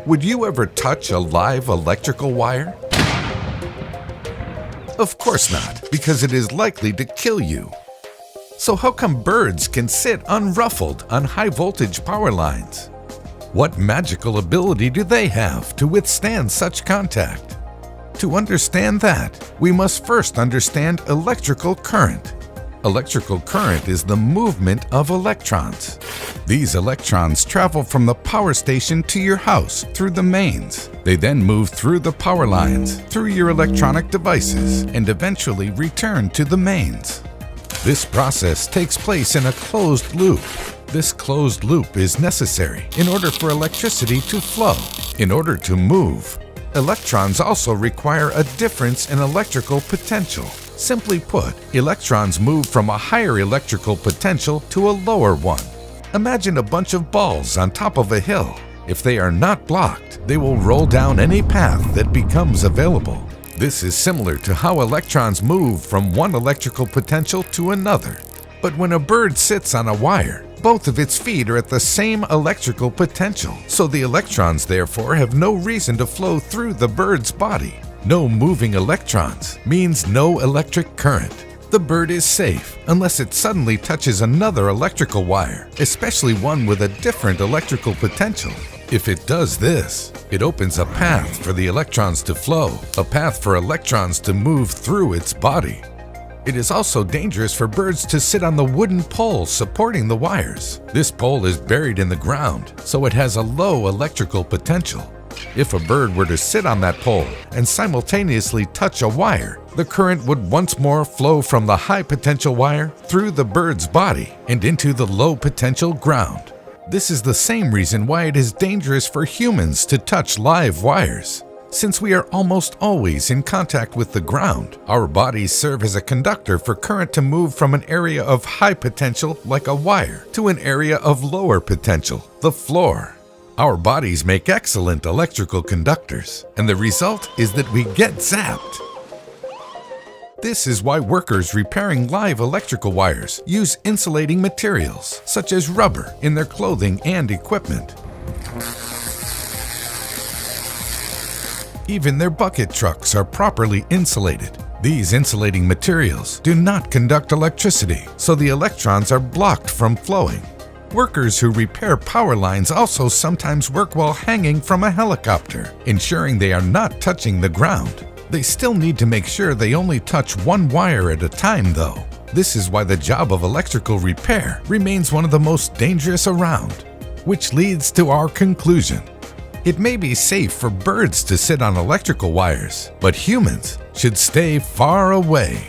Would you ever touch a live electrical wire? Of course not, because it is likely to kill you. So how come birds can sit unruffled on high-voltage power lines? What magical ability do they have to withstand such contact? To understand that, we must first understand electrical current. Electrical current is the movement of electrons. These electrons travel from the power station to your house through the mains. They then move through the power lines, through your electronic devices, and eventually return to the mains. This process takes place in a closed loop. This closed loop is necessary in order for electricity to flow. In order to move, electrons also require a difference in electrical potential. Simply put, electrons move from a higher electrical potential to a lower one. Imagine a bunch of balls on top of a hill. If they are not blocked, they will roll down any path that becomes available. This is similar to how electrons move from one electrical potential to another. But when a bird sits on a wire, both of its feet are at the same electrical potential, so the electrons therefore have no reason to flow through the bird's body. No moving electrons means no electric current. The bird is safe unless it suddenly touches another electrical wire, especially one with a different electrical potential. If it does this, it opens a path for the electrons to flow, a path for electrons to move through its body. It is also dangerous for birds to sit on the wooden pole supporting the wires. This pole is buried in the ground, so it has a low electrical potential. If a bird were to sit on that pole and simultaneously touch a wire, the current would once more flow from the high potential wire through the bird's body and into the low potential ground. This is the same reason why it is dangerous for humans to touch live wires. Since we are almost always in contact with the ground, our bodies serve as a conductor for current to move from an area of high potential, like a wire, to an area of lower potential, the floor. Our bodies make excellent electrical conductors, and the result is that we get zapped. This is why workers repairing live electrical wires use insulating materials, such as rubber, in their clothing and equipment. Even their bucket trucks are properly insulated. These insulating materials do not conduct electricity, so the electrons are blocked from flowing. Workers who repair power lines also sometimes work while hanging from a helicopter, ensuring they are not touching the ground. They still need to make sure they only touch one wire at a time, though. This is why the job of electrical repair remains one of the most dangerous around. Which leads to our conclusion. It may be safe for birds to sit on electrical wires, but humans should stay far away.